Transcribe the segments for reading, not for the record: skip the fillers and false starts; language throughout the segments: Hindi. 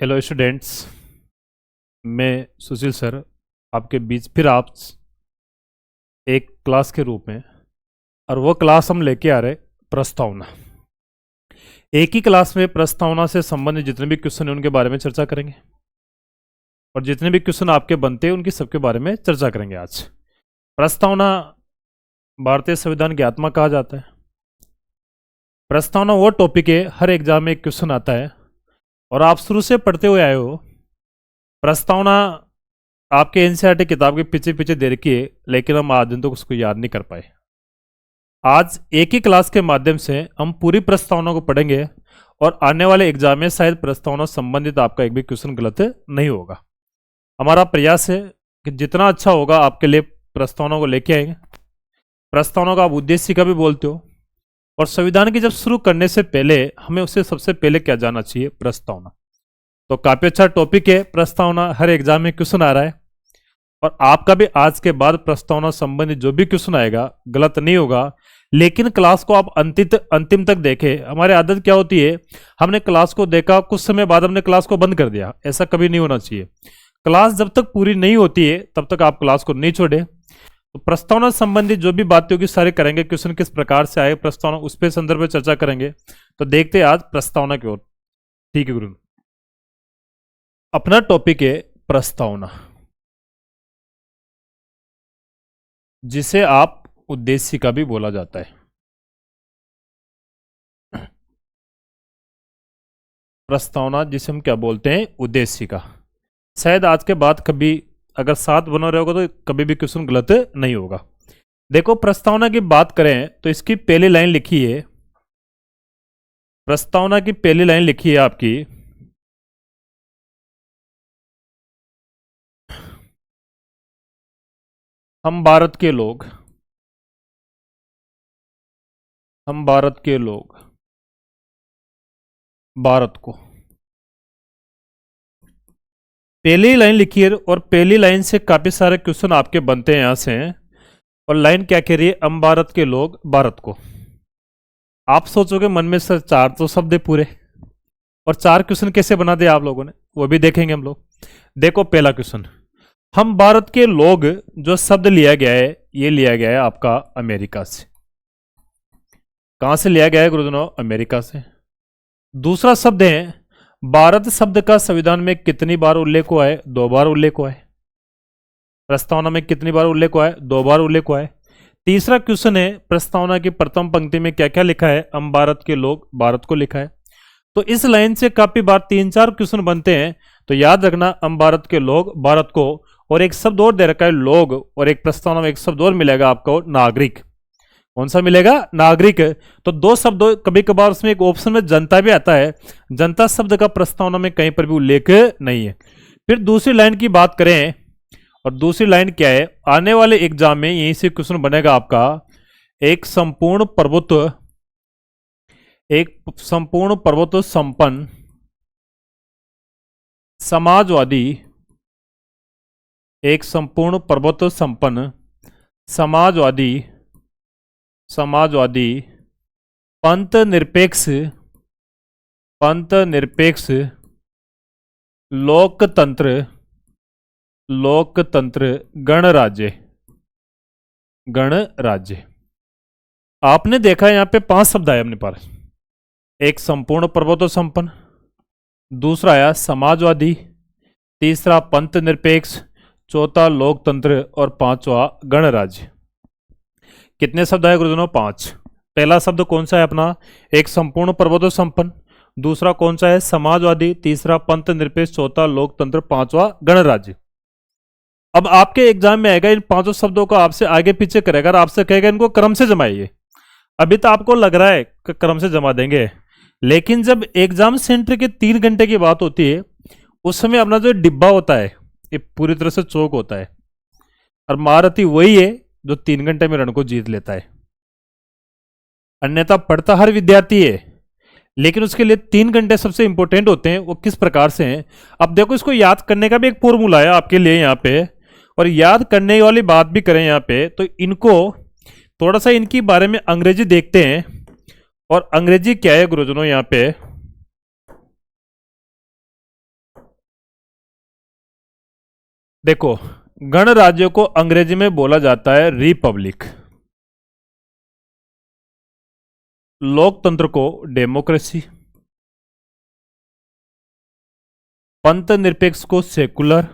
Hello students. मैं सुशील सर आपके बीच फिर आप एक क्लास के रूप में, और वो क्लास हम लेके आ रहे प्रस्तावना। एक ही क्लास में प्रस्तावना से संबंधित जितने भी क्वेश्चन हैं उनके बारे में चर्चा करेंगे, और जितने भी क्वेश्चन आपके बनते हैं उनकी सबके बारे में चर्चा करेंगे। आज प्रस्तावना भारतीय संविधान की आत्मा कहा जाता है। प्रस्तावना वो टॉपिक है, हर एग्जाम में एक क्वेश्चन आता है और आप शुरू से पढ़ते हुए आए हो। प्रस्तावना आपके एनसीईआरटी किताब के पीछे पीछे दे रखी है, लेकिन हम आज दिन तक उसको याद नहीं कर पाए। आज एक ही क्लास के माध्यम से हम पूरी प्रस्तावना को पढ़ेंगे और आने वाले एग्जाम में शायद प्रस्तावना संबंधित आपका एक भी क्वेश्चन गलत नहीं होगा। हमारा प्रयास है कि जितना अच्छा होगा आपके लिए प्रस्तावना को लेके आएंगे। प्रस्तावना का आप उद्देश्य का भी बोलते हो, और संविधान की जब शुरू करने से पहले हमें उससे सबसे पहले क्या जानना चाहिए, प्रस्तावना। तो काफी अच्छा टॉपिक है प्रस्तावना, हर एग्जाम में क्वेश्चन आ रहा है, और आपका भी आज के बाद प्रस्तावना संबंधित जो भी क्वेश्चन आएगा गलत नहीं होगा। लेकिन क्लास को आप अंतिम तक देखें। हमारी आदत क्या होती है, हमने क्लास को देखा, कुछ समय बाद हमने क्लास को बंद कर दिया। ऐसा कभी नहीं होना चाहिए। क्लास जब तक पूरी नहीं होती है तब तक आप क्लास को नहीं छोड़े। तो प्रस्तावना संबंधित जो भी बातें होगी सारी करेंगे। क्वेश्चन किस प्रकार से आए प्रस्तावना, उस पर संदर्भ में चर्चा करेंगे। तो देखते हैं आज प्रस्तावना की ओर। ठीक है गुरु, अपना टॉपिक है प्रस्तावना, जिसे आप उद्देश्य का भी बोला जाता है। प्रस्तावना जिसे हम क्या बोलते हैं, उद्देश्य का। शायद आज के बाद कभी अगर साथ बना रहे होगा तो कभी भी क्वेश्चन गलत नहीं होगा। देखो, प्रस्तावना की बात करें तो इसकी पहली लाइन लिखी है, प्रस्तावना की पहली लाइन लिखी है आपकी, हम भारत के लोग, हम भारत के लोग भारत को। पहली लाइन लिखी है, और पहली लाइन से काफी सारे क्वेश्चन आपके बनते हैं यहां से। और लाइन क्या कह रही है, हम भारत के लोग भारत को। आप सोचोगे मन में सर 4 तो शब्द है पूरे, और 4 क्वेश्चन कैसे बना दिया आप लोगों ने, वो भी देखेंगे हम लोग। देखो पहला क्वेश्चन, हम भारत के लोग, जो शब्द लिया गया है ये लिया गया है आपका अमेरिका से। कहां से लिया गया है गुरुजनों, अमेरिका से। दूसरा शब्द है, भारत शब्द का संविधान में कितनी बार उल्लेख हुआ है, 2 बार उल्लेख हुआ है। प्रस्तावना में कितनी बार उल्लेख हुआ है, 2 बार उल्लेख हुआ है। तीसरा क्वेश्चन है, प्रस्तावना की प्रथम पंक्ति में क्या क्या लिखा है, हम भारत के लोग भारत को लिखा है। तो इस लाइन से काफी बार 3-4 क्वेश्चन बनते हैं। तो याद रखना, हम भारत के लोग भारत को, और एक शब्द और दे रखा है लोग, और एक प्रस्तावना में एक शब्द और मिलेगा आपको, नागरिक। कौन सा मिलेगा, नागरिक। तो 2 शब्द, कभी कभार उसमें एक ऑप्शन में जनता भी आता है। जनता शब्द का प्रस्तावना में कहीं पर भी उल्लेख नहीं है। फिर दूसरी लाइन की बात करें, और दूसरी लाइन क्या है, आने वाले एग्जाम में यहीं से क्वेश्चन बनेगा आपका, एक संपूर्ण प्रभुत्व, एक संपूर्ण प्रभुत्व संपन्न समाजवादी, एक संपूर्ण प्रभुत्व संपन्न समाजवादी, समाजवादी पंथ निरपेक्ष, पंथ निरपेक्ष लोकतंत्र, लोकतंत्र गणराज्य, गणराज्य। आपने देखा यहां पे 5 शब्द आए अपने पास। एक संपूर्ण प्रभुत्व संपन्न, दूसरा आया समाजवादी, तीसरा पंथ निरपेक्ष, चौथा लोकतंत्र, और 5वां गणराज्य। कितने शब्द आए गुरुजनों, 5। पहला शब्द कौन सा है अपना, एक संपूर्ण प्रभुत्व संपन्न, दूसरा कौन सा है, समाजवादी, तीसरा पंथ निरपेक्ष, चौथा लोकतंत्र, 5वां गणराज्य। अब आपके एग्जाम में आएगा, इन 5 शब्दों को आपसे आगे पीछे करेगा और आपसे कहेगा इनको क्रम से जमाइए। अभी तो आपको लग रहा है कि क्रम से जमा देंगे, लेकिन जब एग्जाम सेंटर के 3 घंटे की बात होती है, उस समय अपना जो डिब्बा होता है ये पूरी तरह से चौक होता है, और महारथी वही है जो 3 घंटे में रण को जीत लेता है। अन्यथा पढ़ता हर विद्यार्थी है, लेकिन उसके लिए 3 घंटे सबसे इंपॉर्टेंट होते हैं। वो किस प्रकार से हैं, अब देखो, इसको याद करने का भी एक फॉर्मूला है आपके लिए यहाँ पे, और याद करने वाली बात भी करें यहाँ पे, तो इनको थोड़ा सा इनकी बारे में अंग्रेजी देखते हैं। और अंग्रेजी क्या है गुरुजनों, यहाँ पे देखो, गणराज्य को अंग्रेजी में बोला जाता है रिपब्लिक, लोकतंत्र को डेमोक्रेसी, पंथ निरपेक्ष को सेकुलर,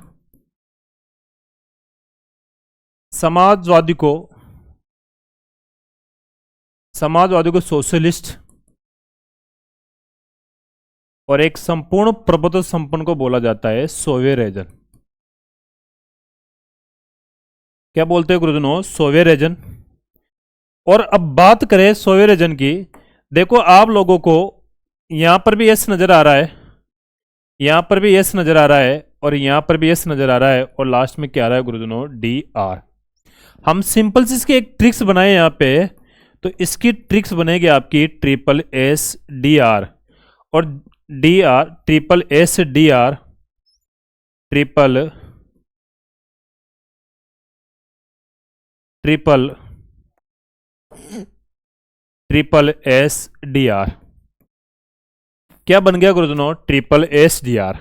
समाजवादी को सोशलिस्ट, और एक संपूर्ण प्रभुत्व संपन्न को बोला जाता है सोवेरेजन। क्या बोलते हैं गुरुजनों? सोवेरेजन। और अब बात करें सोवेरेजन की, देखो आप लोगों को यहां पर भी एस नजर आ रहा है, यहां पर भी एस नजर आ रहा है, और यहां पर भी एस नजर आ रहा है, और लास्ट में क्या आ रहा है गुरुजनों? D R. हम सिंपल से इसकी एक ट्रिक्स बनाए यहां पे, तो इसकी ट्रिक्स बनेगी आपकी ट्रिपल एस डी आर, और D R triple S D R triple S D R. क्या बन गया गुरुजनों? Triple S D R.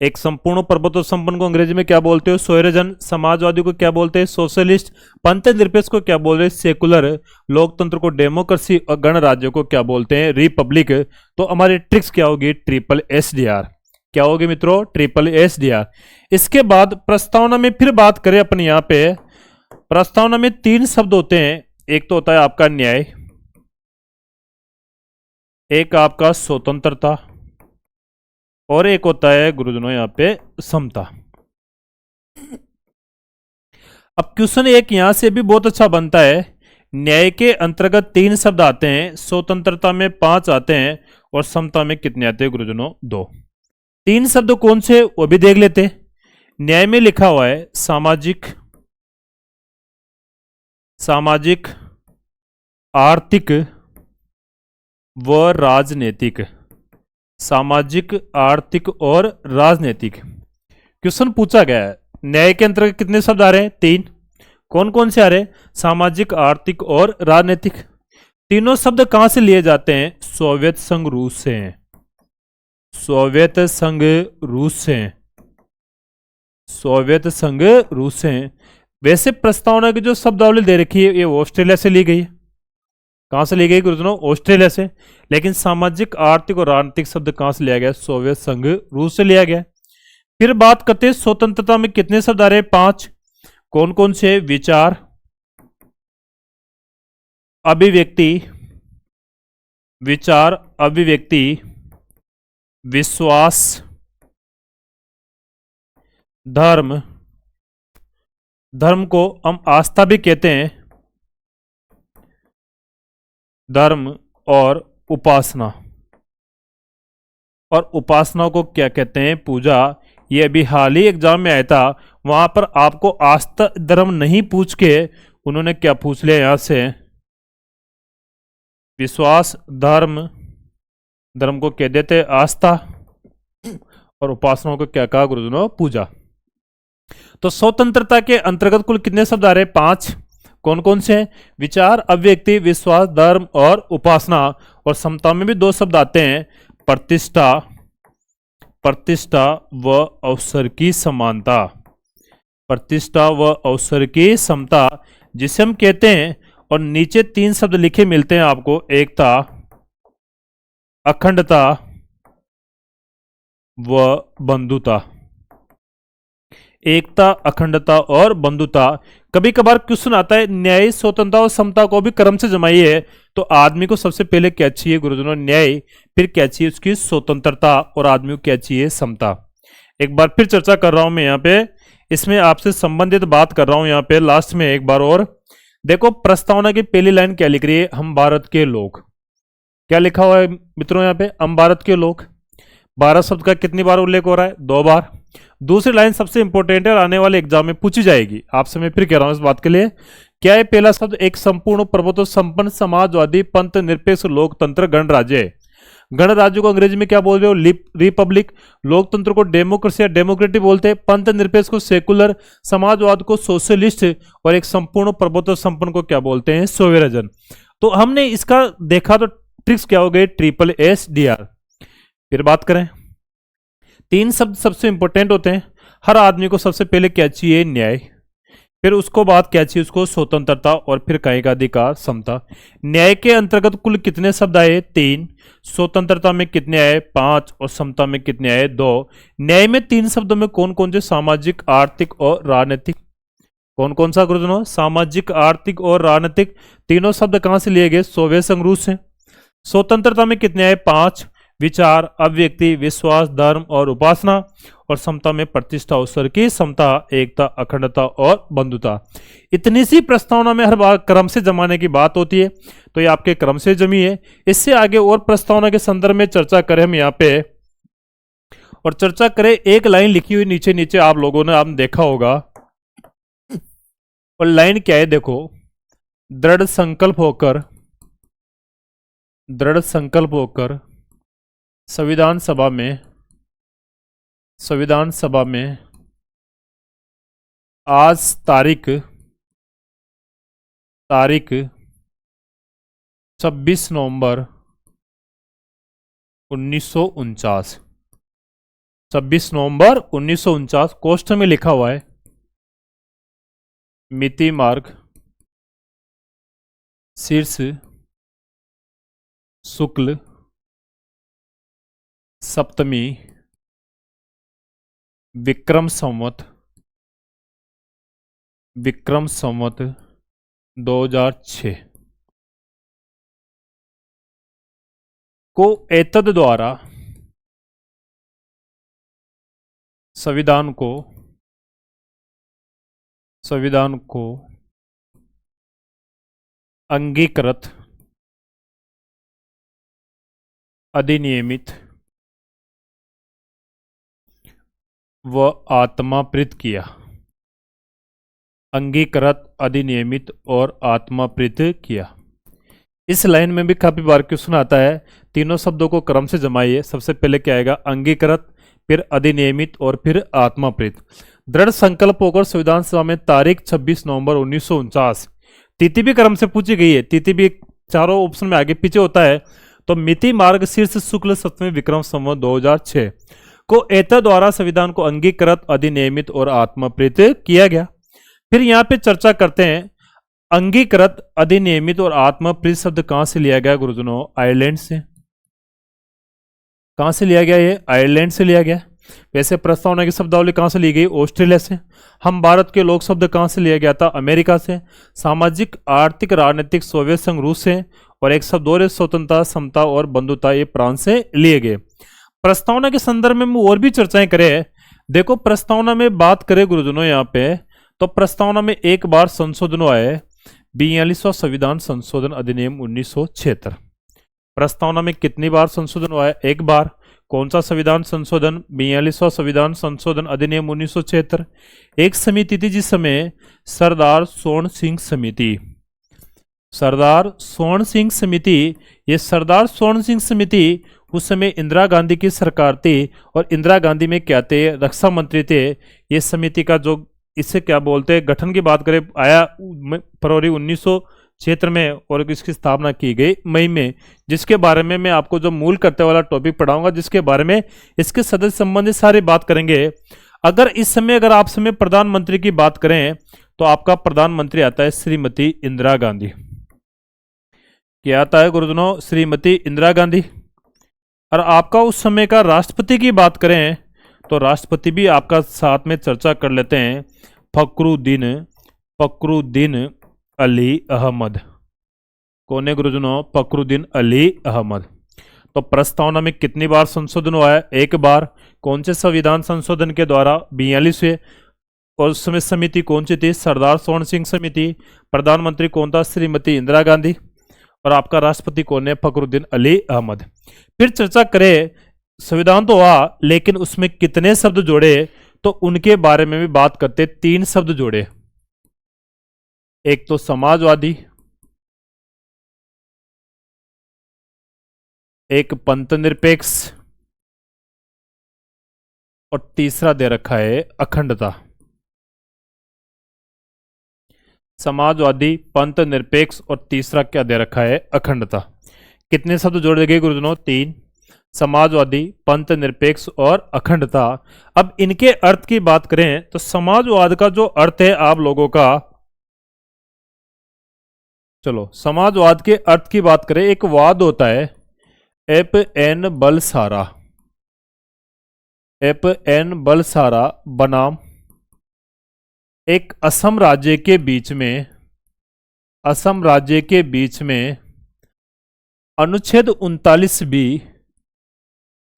एक संपूर्ण प्रभुत्व संपन्न को अंग्रेजी में क्या बोलते हो? सोवेरेजन। समाजवादी को क्या बोलते हैं? सोशलिस्ट। पंथ निरपेक्ष को क्या बोल रहे हैं? सेकुलर। लोकतंत्र को डेमोक्रेसी, और गणराज्य को क्या बोलते हैं? रिपब्लिक। तो हमारी ट्रिक्स क्या होगी? Triple S D R. क्या होगी मित्रों? Triple S D R. इसके बाद प्रस्तावना में फिर बात करें अपन, यहां पे प्रस्तावना में 3 शब्द होते हैं। एक तो होता है आपका न्याय, एक आपका स्वतंत्रता, और एक होता है गुरुजनों यहां पे समता। अब क्वेश्चन एक यहां से भी बहुत अच्छा बनता है। न्याय के अंतर्गत 3 शब्द आते हैं, स्वतंत्रता में 5 आते हैं, और समता में कितने आते हैं गुरुजनों? 2। 3 शब्द कौन से वो भी देख लेते हैं। न्याय में लिखा हुआ है सामाजिक, आर्थिक व राजनीतिक। सामाजिक, आर्थिक और राजनीतिक। क्वेश्चन पूछा गया है न्याय के अंतर्गत कितने शब्द आ रहे हैं? 3। कौन कौन से आ रहे हैं? सामाजिक, आर्थिक और राजनीतिक। तीनों शब्द कहां से लिए जाते हैं? सोवियत संघ रूस से हैं। सोवियत संघ रूस से हैं। सोवियत संघ रूस से हैं। वैसे प्रस्तावना की जो शब्दावली दे रखी है ये ऑस्ट्रेलिया से ली गई है। कहां से ली गई गुरुजनों? ऑस्ट्रेलिया से। लेकिन सामाजिक, आर्थिक और राजनीतिक शब्द कहां से लिया गया? सोवियत संघ रूस से लिया गया। फिर बात करते हैं स्वतंत्रता में कितने शब्द आ रहे हैं? 5। कौन कौन से? विचार, अभिव्यक्ति, विश्वास, धर्म को हम आस्था भी कहते हैं, धर्म और उपासना। और उपासना को क्या कहते हैं? पूजा। ये अभी हाल ही एग्जाम में आया था, वहां पर आपको आस्था धर्म नहीं पूछ के उन्होंने क्या पूछ लिया यहां से? विश्वास, धर्म को कह देते आस्था, और उपासना को क्या कहा गुरुजनों? पूजा। तो स्वतंत्रता के अंतर्गत कुल कितने शब्द आ रहे हैं? 5। कौन कौन से हैं? विचार, अभिव्यक्ति, विश्वास, धर्म और उपासना। और समता में भी 2 शब्द आते हैं, प्रतिष्ठा व अवसर की समानता। प्रतिष्ठा व अवसर की समता जिसे हम कहते हैं। और नीचे 3 शब्द लिखे मिलते हैं आपको, एकता, अखंडता व बंधुता। एकता, अखंडता और बंधुता। कभी कभार क्वेश्चन आता है न्याय, स्वतंत्रता और समता को भी क्रम से जमाइए, तो आदमी को सबसे पहले क्या चाहिए गुरुजनों? न्याय। फिर क्या चाहिए? उसकी स्वतंत्रता। और आदमी को क्या चाहिए? समता। एक बार फिर चर्चा कर रहा हूं मैं यहाँ पे, इसमें आपसे संबंधित बात कर रहा हूं यहाँ पे लास्ट में एक बार और। देखो प्रस्तावना की पहली लाइन क्या लिख रही है? हम भारत के लोग। क्या लिखा हुआ है मित्रों यहाँ पे? हम भारत के लोग। भारत शब्द का कितनी बार उल्लेख हो रहा है? 2 बार। दूसरी लाइन सबसे इंपॉर्टेंट है और आने वाले एग्जाम में पूछी जाएगी आपसे, मैं फिर कह रहा हूं इस बात के लिए। क्या है पहला शब्द? एक संपूर्ण प्रभुत्व संपन्न समाजवादी पंथ निरपेक्ष लोकतंत्र गणराज्य। गणराज्य को अंग्रेजी में क्या बोल रहे हो? रिपब्लिक। लोकतंत्र को डेमोक्रेसी या डेमोक्रेटिक बोलते हैं। पंथ निरपेक्ष को सेकुलर, समाजवाद को सोशलिस्ट, और एक संपूर्ण प्रभुत्व संपन्न को क्या बोलते हैं? सोवेरेजन। तो हमने इसका देखा तो ट्रिक्स क्या हो गए? Triple S D R. फिर बात करें, 3 शब्द सबसे इंपॉर्टेंट होते हैं। हर आदमी को सबसे पहले क्या चाहिए? न्याय। फिर उसको बाद क्या चाहिए? उसको स्वतंत्रता, और फिर कहीं का अधिकार, समता। न्याय के अंतर्गत कुल कितने शब्द आए? 3। स्वतंत्रता में कितने आए? 5। और समता में कितने आए? 2। न्याय में 3 शब्दों में कौन कौन से? सामाजिक, आर्थिक और राजनीतिक। कौन कौन सा गुरुजनों? सामाजिक, आर्थिक और राजनीतिक। तीनों शब्द कहां से लिए गए? सोवियत संघ रूस से। स्वतंत्रता में कितने आए? 5। विचार, अभिव्यक्ति, विश्वास, धर्म और उपासना। और समता में प्रतिष्ठा, अवसर की समता, एकता, अखंडता और बंधुता। इतनी सी प्रस्तावना में हर बार क्रम से जमाने की बात होती है, तो ये आपके क्रम से जमी है। इससे आगे और प्रस्तावना के संदर्भ में चर्चा करें हम यहाँ पे, और चर्चा करें, एक लाइन लिखी हुई नीचे नीचे आप लोगों ने आपने देखा होगा, और लाइन क्या है देखो, दृढ़ संकल्प होकर संविधान सभा में आज तारीख 26 नवंबर 1949, 26 नवंबर 1949 कोष्ठ में लिखा हुआ है, मिति मार्ग शीर्ष शुक्ल सप्तमी विक्रम संवत 2006 को एतद द्वारा संविधान को अंगीकृत, अधिनियमित व आत्माप्रीत किया। अंगीकृत, अधिनियमित और आत्माप्रीत किया। इस लाइन में भी काफी बार क्वेश्चन आता है, तीनों शब्दों को क्रम से जमाइए। सबसे पहले क्या आएगा? अंगीकृत, फिर अधिनियमित और फिर आत्माप्रीत। दृढ़ संकल्प होकर संविधान सभा में तारीख 26 नवंबर 1949। तिथि भी क्रम से पूछी गई है, तिथि भी चारों ऑप्शन में आगे पीछे होता है। तो मिति मार्ग शीर्ष शुक्ल सप्तमी विक्रम संवत 2006 को एतद द्वारा संविधान को अंगीकृत, अधिनियमित और आत्माप्रीत किया गया। फिर यहाँ पे चर्चा करते हैं, अंगीकृत, अधिनियमित और आत्माप्रीत शब्द कहां से लिया गया गुरुजनों? आयरलैंड से। कहां से लिया गया? ये आयरलैंड से लिया गया। वैसे प्रस्तावना की शब्दावली कहां से ली गई? ऑस्ट्रेलिया से। हम भारत के लोक शब्द कहां से लिया गया था? अमेरिका से। सामाजिक, आर्थिक, राजनीतिक सोवियत संघ रूस से। और एक शब्द और, स्वतंत्रता, समता और बंधुता, ये फ्रांस से लिए गए। प्रस्तावना के संदर्भ में हम और भी चर्चाएं करें। देखो, प्रस्तावना में बात करें गुरुजनों यहाँ पे, तो प्रस्तावना में एक बार संशोधन हुआ है, 42वां संविधान संशोधन अधिनियम 1976। प्रस्तावना में कितनी बार संशोधन हुआ है? एक बार। कौन सा संविधान संशोधन? 42वां संविधान संशोधन अधिनियम 1976। एक समिति थी जिस समय सरदार स्वर्ण सिंह समिति, ये सरदार स्वर्ण सिंह समिति उस समय इंदिरा गांधी की सरकार थी, और इंदिरा गांधी में क्या थे? रक्षा मंत्री थे। ये समिति का जो, इससे क्या बोलते हैं, गठन की बात करें, आया फरवरी 1976 में, और इसकी स्थापना की गई मई में, जिसके बारे में मैं आपको जो मूल करते वाला टॉपिक पढ़ाऊंगा, जिसके बारे में इसके सदस्य संबंधित सारी बात करेंगे। अगर आप समय प्रधानमंत्री की बात करें, तो आपका प्रधानमंत्री आता है श्रीमती इंदिरा गांधी। क्या आता है गुरुजनों? श्रीमती इंदिरा गांधी। और आपका उस समय का राष्ट्रपति की बात करें, तो राष्ट्रपति भी आपका साथ में चर्चा कर लेते हैं, फखरुद्दीन अली अहमद। कौन है गुरुजनों? फखरुद्दीन अली अहमद। तो प्रस्तावना में कितनी बार संशोधन हुआ है? एक बार। कौन से संविधान संशोधन के द्वारा? 42वें। और उस समय समिति कौन सी थी? सरदार स्वर्ण सिंह समिति। प्रधानमंत्री कौन था? श्रीमती इंदिरा गांधी। और आपका राष्ट्रपति कौन है? फखरुद्दीन अली अहमद। फिर चर्चा करें, संविधान तो हुआ, लेकिन उसमें कितने शब्द जोड़े, तो उनके बारे में भी बात करते। 3 शब्द जोड़े। एक तो समाजवादी, एक पंथ निरपेक्ष, और तीसरा दे रखा है अखंडता। समाजवादी, पंथ निरपेक्ष, और तीसरा क्या दे रखा है? अखंडता। कितने शब्द जोड़े गए गुरुजनों? 3। समाजवादी, पंथ निरपेक्ष और अखंडता। अब इनके अर्थ की बात करें तो समाजवाद का जो अर्थ है आप लोगों का, चलो समाजवाद के अर्थ की बात करें, एक वाद होता है F N Balsara, F N Balsara बनाम एक असम राज्य के बीच में, असम राज्य के बीच में अनुच्छेद 39 बी,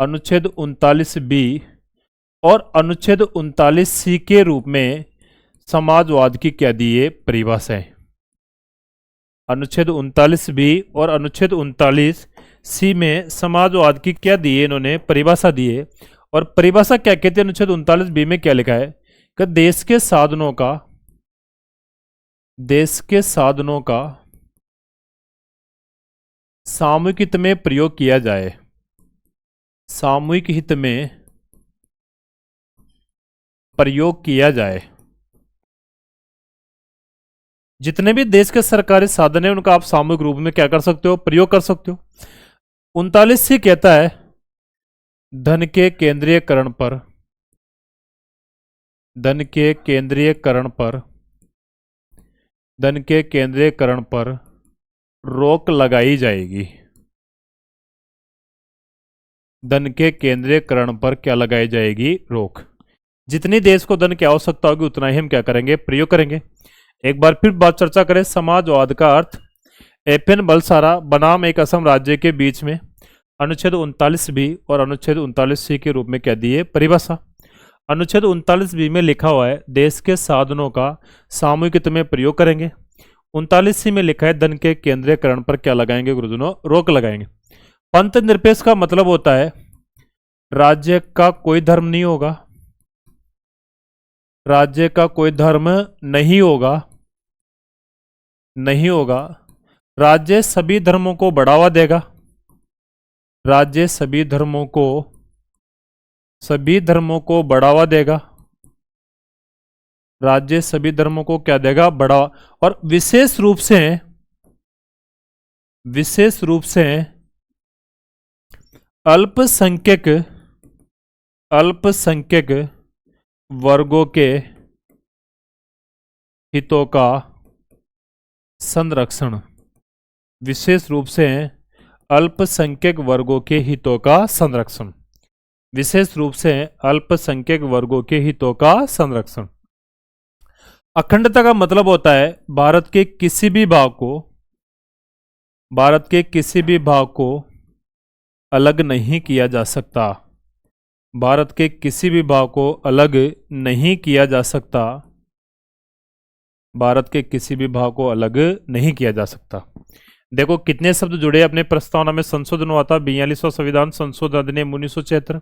अनुच्छेद 39 बी और अनुच्छेद 39 सी के रूप में समाजवाद की क्या दी है परिभाषा है। अनुच्छेद 39 बी और अनुच्छेद 39 सी में समाजवाद की क्या दी है, इन्होंने परिभाषा दी है। और परिभाषा क्या कहते हैं, अनुच्छेद 39 बी में क्या लिखा है कि देश के साधनों का, देश के साधनों का सामूहिक हित में प्रयोग किया जाए, सामूहिक हित में प्रयोग किया जाए। जितने भी देश के सरकारी साधन है उनका आप सामूहिक रूप में क्या कर सकते हो, प्रयोग कर सकते हो। 39 कहता है धन के केंद्रीयकरण पर, धन के केंद्रीयकरण पर, धन के केंद्रीयकरण पर रोक लगाई जाएगी। धन के केंद्रीयकरण पर क्या लगाई जाएगी, रोक। जितनी देश को धन की आवश्यकता होगी उतना ही हम क्या करेंगे, प्रयोग करेंगे। एक बार फिर बात चर्चा करें, समाजवाद का अर्थ एपन बलसारा बनाम एक असम राज्य के बीच में अनुच्छेद 39 बी और अनुच्छेद 39 सी के रूप में क्या दिए परिभाषा। अनुच्छेद 39 बी में लिखा हुआ है देश के साधनों का सामूहिक हित में प्रयोग करेंगे। 39 सी में लिखा है धन के केंद्रीयकरण पर क्या लगाएंगे गुरुजनों, रोक लगाएंगे। पंथ निरपेक्ष का मतलब होता है राज्य का कोई धर्म नहीं होगा, राज्य का कोई धर्म नहीं होगा, नहीं होगा। राज्य सभी धर्मों को बढ़ावा देगा, राज्य सभी धर्मों को, सभी धर्मों को बढ़ावा देगा, राज्य सभी धर्मों को क्या देगा, बढ़ावा। और विशेष रूप से, विशेष रूप से अल्पसंख्यक, अल्पसंख्यक वर्गों के हितों का संरक्षण, विशेष रूप से अल्पसंख्यक वर्गों के हितों का संरक्षण, विशेष रूप से अल्पसंख्यक वर्गों के हितों का संरक्षण। अखंडता का मतलब होता है भारत के किसी भी भाग को, भारत के किसी भी भाग को अलग नहीं किया जा सकता, भारत के किसी भी भाग को अलग नहीं किया जा सकता, भारत के किसी भी भाग को अलग नहीं किया जा सकता। देखो कितने शब्द जुड़े अपने प्रस्तावना में, संशोधन हुआ था 42वां संविधान संशोधन अधिनियम 1976,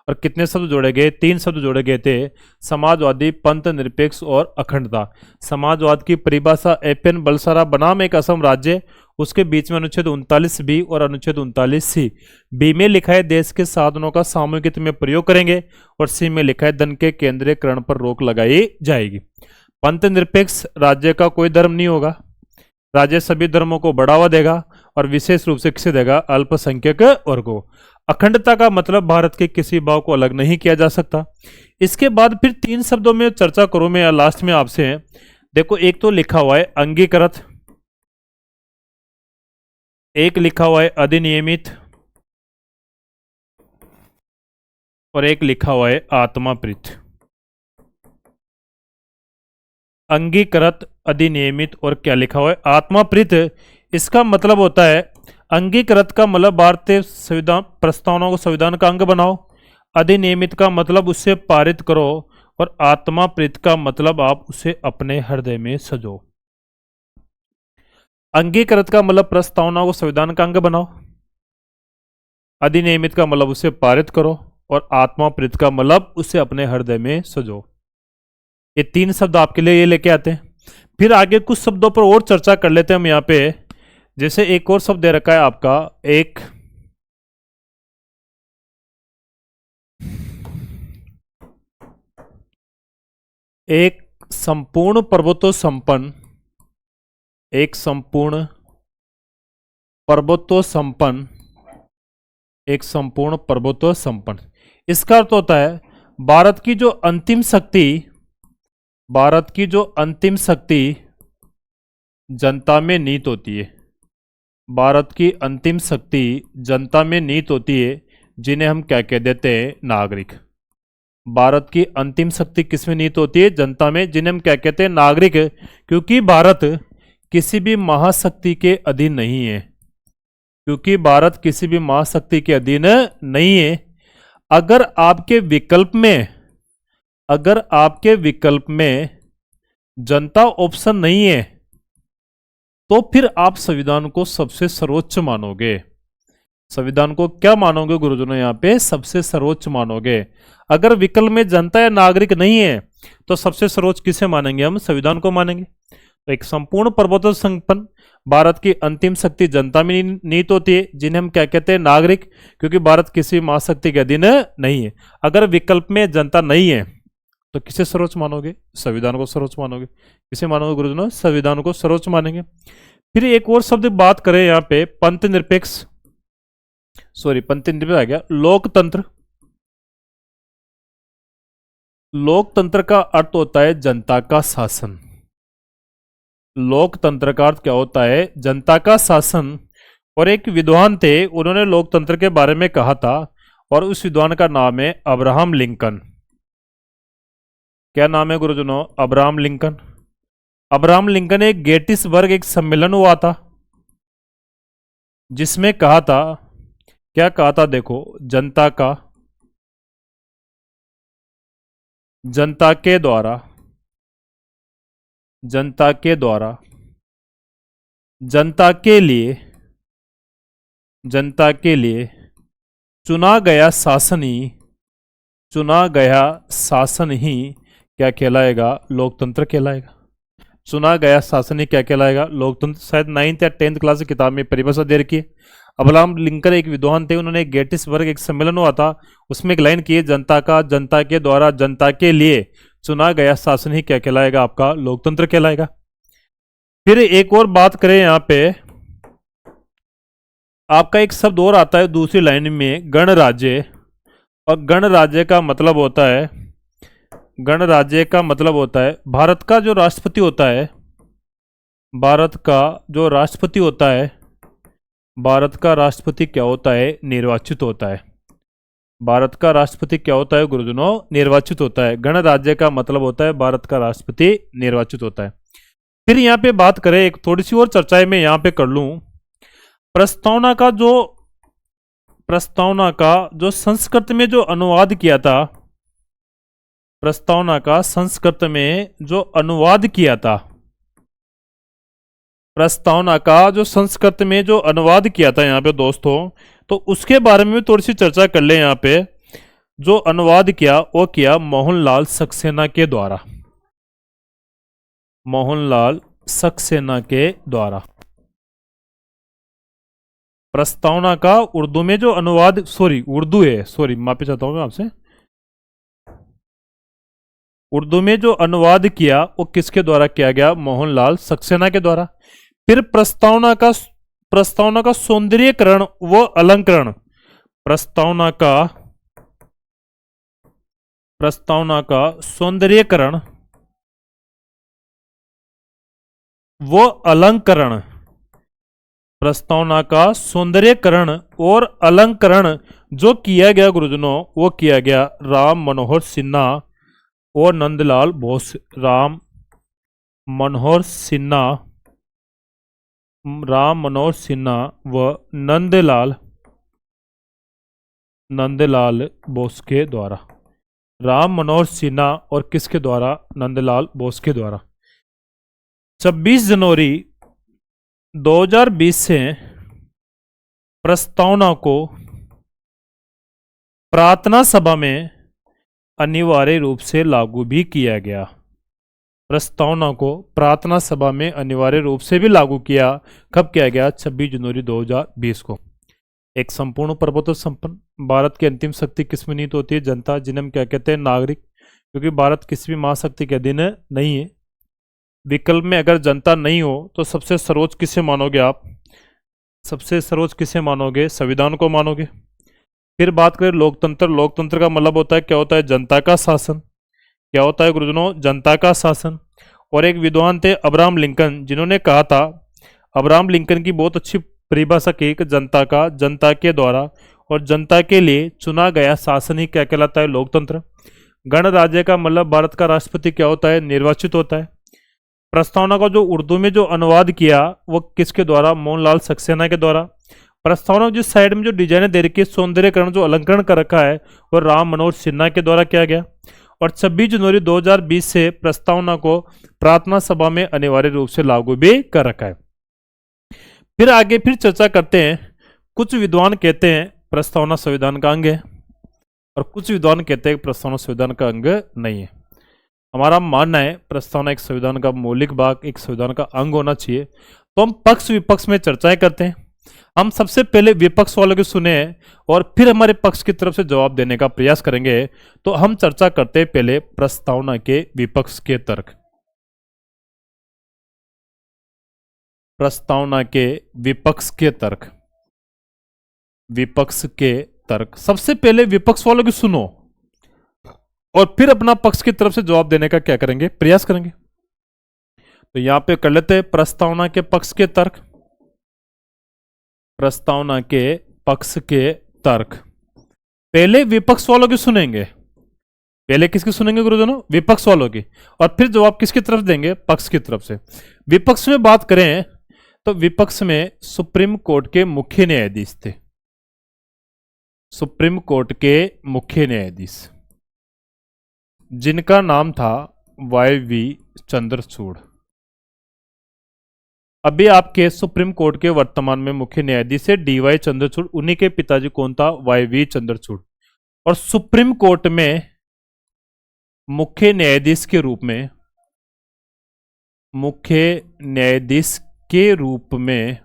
और कितने शब्द जोड़े गए, 3 शब्द जोड़े गए थे, समाजवादी, पंथ निरपेक्ष और अखंडता। समाजवाद की परिभाषा एपन बलसारा बनाम एक असम राज्य, उसके बीच में अनुच्छेद 39 बी और अनुच्छेद 39 सी। बी में लिखा है देश के साधनों का सामूहिक हित में प्रयोग करेंगे, और सी में लिखा है धन के केंद्रीयकरण पर रोक लगाई जाएगी। पंथ निरपेक्ष, राज्य का कोई धर्म नहीं होगा, राज्य सभी धर्मों को बढ़ावा देगा, और विशेष रूप से किसे देगा, अल्पसंख्यक वर्गों। अखंडता का मतलब भारत के किसी भाग को अलग नहीं किया जा सकता। इसके बाद फिर 3 शब्दों में चर्चा करूं मैं लास्ट में आपसे। देखो एक तो लिखा हुआ है अंगीकृत, एक लिखा हुआ है अधिनियमित, और एक लिखा हुआ है आत्माप्रीत। अंगीकृत, अधिनियमित और क्या लिखा हुआ है, आत्माप्रीत। इसका मतलब होता है अंगीकृत का मतलब भारतीय संविधान प्रस्तावना को संविधान का अंग बनाओ, अधिनियमित का मतलब उससे पारित करो, और आत्माप्रीत का मतलब आप उसे अपने हृदय में सजो। अंगीकृत का मतलब प्रस्तावना को संविधान का अंग बनाओ, अधिनियमित का मतलब उसे पारित करो, और आत्माप्रीत का मतलब उसे अपने हृदय में सजो। ये 3 शब्द आपके लिए ये लेके आते हैं। फिर आगे कुछ शब्दों पर और चर्चा कर लेते हैं हम यहाँ पे। जैसे एक और शब्द दे रखा है आपका, एक संपूर्ण पर्वतों संपन्न, एक संपूर्ण पर्वतों संपन्न एक संपूर्ण प्रभुत्व संपन्न। इसका अर्थ होता है भारत की जो अंतिम शक्ति, भारत की जो अंतिम शक्ति जनता में नीत होती है, भारत की अंतिम शक्ति जनता में नीत होती है, जिन्हें हम क्या कह देते हैं, नागरिक। भारत की अंतिम शक्ति किसमें नीत होती है, जनता में, जिन्हें हम क्या कहते हैं, नागरिक। क्योंकि भारत किसी भी महाशक्ति के अधीन नहीं है, क्योंकि भारत किसी भी महाशक्ति के अधीन नहीं है। अगर आपके विकल्प में, अगर आपके विकल्प में जनता ऑप्शन नहीं है तो फिर आप संविधान को सबसे सर्वोच्च मानोगे। संविधान को क्या मानोगे गुरुजनों, यहाँ पे सबसे सर्वोच्च मानोगे। अगर विकल्प में जनता या नागरिक नहीं है तो सबसे सर्वोच्च किसे मानेंगे, हम संविधान को मानेंगे। तो एक संपूर्ण प्रभुत्व संपन्न भारत की अंतिम शक्ति जनता में नीत होती है, जिन्हें हम क्या कहते हैं, नागरिक। क्योंकि भारत किसी महाशक्ति के अधीन नहीं है। अगर विकल्प में जनता नहीं है तो किसे सर्वोच्च मानोगे, संविधान को सर्वोच्च मानोगे। किसे मानोगे गुरुजनों, संविधान को सर्वोच्च मानेंगे। फिर एक और शब्द बात करें यहाँ पे, पंथ निरपेक्ष, सॉरी पंथ निरपेक्ष आ गया, लोकतंत्र। लोकतंत्र का अर्थ होता है जनता का शासन। लोकतंत्र का अर्थ क्या होता है, जनता का शासन। और एक विद्वान थे, उन्होंने लोकतंत्र के बारे में कहा था, और उस विद्वान का नाम है अब्राहम लिंकन। क्या नाम है गुरुजनों, अब्राहम लिंकन। अब्राहम लिंकन एक गेटिसबर्ग एक सम्मेलन हुआ था, जिसमें कहा था, क्या कहा था देखो, जनता का, जनता के द्वारा, जनता के द्वारा, जनता के लिए, जनता के लिए चुना गया शासन ही, चुना गया शासन ही क्या कहलाएगा, लोकतंत्र कहलाएगा। चुना गया शासन ही क्या कहलाएगा, लोकतंत्र। शायद 9th या 10th क्लास की किताब में परिभाषा दे रखी है। अब्राहम लिंकन एक विद्वान थे, उन्होंने गेटिसबर्ग एक सम्मेलन हुआ था, उसमें एक लाइन की है, जनता का, जनता के द्वारा, जनता के लिए चुना गया शासन ही क्या कहलाएगा, आपका लोकतंत्र कहलाएगा। फिर एक और बात करें यहाँ पे, आपका एक शब्द और आता है दूसरी लाइन में, गणराज्य। और गणराज्य का मतलब होता है, गणराज्य का मतलब होता है भारत का जो राष्ट्रपति होता है, भारत का जो राष्ट्रपति होता है, भारत का राष्ट्रपति क्या होता है, निर्वाचित होता है। भारत का राष्ट्रपति क्या होता है गुरुजनों, निर्वाचित होता है। गणराज्य का मतलब होता है भारत का राष्ट्रपति निर्वाचित होता है। फिर यहाँ पे बात करें, एक थोड़ी सी और चर्चाएं मैं यहाँ पे कर लूं, प्रस्तावना का जो, प्रस्तावना का जो संस्कृत में जो अनुवाद किया था, प्रस्तावना का संस्कृत में जो अनुवाद किया था, प्रस्तावना का जो संस्कृत में जो अनुवाद किया था यहाँ पे दोस्तों, तो उसके बारे में थोड़ी सी चर्चा कर ले। यहाँ पे जो अनुवाद किया वो किया मोहनलाल सक्सेना के द्वारा, मोहनलाल सक्सेना के द्वारा। प्रस्तावना का उर्दू में जो अनुवाद, सॉरी उर्दू है, सॉरी माफी चाहता हूं मैं आपसे, उर्दू में जो अनुवाद किया वो किसके द्वारा किया गया, मोहनलाल सक्सेना के द्वारा। फिर प्रस्तावना का, प्रस्तावना का सौंदर्यीकरण व अलंकरण, प्रस्तावना का, प्रस्तावना का सौंदर्यीकरण व अलंकरण, प्रस्तावना का सौंदर्यीकरण और अलंकरण जो किया गया गुरुजनों, वो किया गया राम मनोहर सिन्हा और नंदलाल बोस। राम मनोहर सिन्हा, राम मनोहर सिन्हा व नंदलाल, नंदलाल बोस के द्वारा। राम मनोहर सिन्हा और किसके द्वारा, नंदलाल बोस के द्वारा। 26 जनवरी 2020 से प्रस्तावना को प्रार्थना सभा में अनिवार्य रूप से लागू भी किया गया। प्रस्तावना को प्रार्थना सभा में अनिवार्य रूप से भी लागू किया। कब किया गया, 26 जनवरी 2020 को। एक संपूर्ण प्रभुत्व संपन्न भारत की अंतिम शक्ति किसमें नीत होती है, जनता, जिन्हें हम क्या कहते हैं, नागरिक। क्योंकि भारत किसी भी महाशक्ति के अधीन नहीं है। विकल्प में अगर जनता नहीं हो तो सबसे सर्वोच्च किसे मानोगे आप, सबसे सर्वोच्च किसे मानोगे, संविधान को मानोगे। फिर बात करें लोकतंत्र। लोकतंत्र का मतलब होता है, क्या होता है, जनता का शासन। क्या होता है गुरुजनों, जनता का शासन। और एक विद्वान थे अब्राहम लिंकन, जिन्होंने कहा था, अब्राहम लिंकन की बहुत अच्छी परिभाषा की कि जनता का, जनता के द्वारा और जनता के लिए चुना गया शासन ही क्या कहलाता है, लोकतंत्र। गणराज्य का मतलब भारत का राष्ट्रपति क्या होता है, निर्वाचित होता है। प्रस्तावना का जो उर्दू में जो अनुवाद किया वो किसके द्वारा, मोहनलाल सक्सेना के द्वारा। प्रस्तावना जिस साइड में जो डिजाइन दे रखी है, सौंदर्यकरण जो अलंकरण कर रखा है, वो राम मनोहर सिन्हा के द्वारा किया गया। और 26 जनवरी 2020 से प्रस्तावना को प्रार्थना सभा में अनिवार्य रूप से लागू भी कर रखा है। फिर आगे फिर चर्चा करते हैं। कुछ विद्वान कहते हैं प्रस्तावना संविधान का अंग है, और कुछ विद्वान कहते हैं प्रस्तावना संविधान का अंग नहीं है। हमारा मानना है प्रस्तावना एक संविधान का मौलिक भाग, एक संविधान का अंग होना चाहिए। तो हम पक्ष विपक्ष में चर्चाएं करते हैं। हम सबसे पहले विपक्ष वालों के सुने और फिर हमारे पक्ष की तरफ से जवाब देने का प्रयास करेंगे। तो हम चर्चा करते हैं पहले प्रस्तावना के विपक्ष के तर्क। प्रस्तावना के विपक्ष के तर्क, विपक्ष के तर्क। सबसे पहले विपक्ष वालों की सुनो और फिर अपना पक्ष की तरफ से जवाब देने का क्या करेंगे, प्रयास करेंगे। तो यहां पे कर लेते हैं प्रस्तावना के पक्ष के तर्क। प्रस्तावना के पक्ष के तर्क। पहले विपक्ष वालों की सुनेंगे। पहले किसकी सुनेंगे गुरुजनों, विपक्ष वालों की, और फिर जवाब किसकी तरफ देंगे, पक्ष की तरफ से। विपक्ष में बात करें तो विपक्ष में सुप्रीम कोर्ट के मुख्य न्यायाधीश थे। सुप्रीम कोर्ट के मुख्य न्यायाधीश जिनका नाम था वाई.वी. चंद्रचूड़। अभी आपके सुप्रीम कोर्ट के वर्तमान में मुख्य न्यायाधीश है डी.वाई. चंद्रचूड़। उन्हीं के पिताजी कौन था, वाई.वी. चंद्रचूड़। और सुप्रीम कोर्ट में मुख्य न्यायाधीश के रूप में, मुख्य न्यायाधीश के रूप में,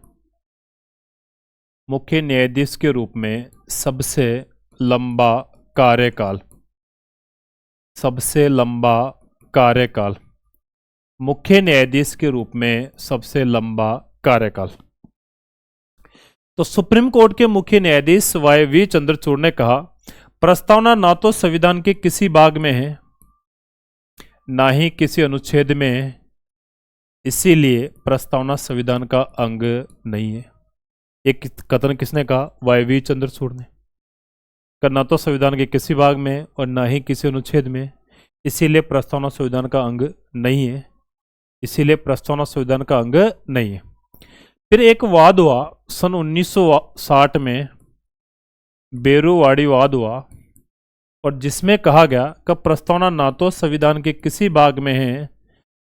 मुख्य न्यायाधीश के रूप में सबसे लंबा कार्यकाल, सबसे लंबा कार्यकाल, मुख्य न्यायाधीश के रूप में सबसे लंबा कार्यकाल। तो सुप्रीम कोर्ट के मुख्य न्यायाधीश वाई.वी. चंद्रचूड़ ने कहा, प्रस्तावना ना तो संविधान के किसी भाग में है, ना ही किसी अनुच्छेद में है, इसीलिए प्रस्तावना संविधान का अंग नहीं है। एक कथन किसने कहा, वाई.वी. चंद्रचूड़ ने। ना तो संविधान के किसी भाग में और ना ही किसी अनुच्छेद में, इसीलिए प्रस्तावना संविधान का अंग नहीं है, इसीलिए प्रस्तावना संविधान का अंग नहीं है। फिर एक वाद हुआ सन 1960 में, बेरुवाड़ी वाद हुआ, और जिसमें कहा गया कि प्रस्तावना ना तो संविधान के किसी भाग में है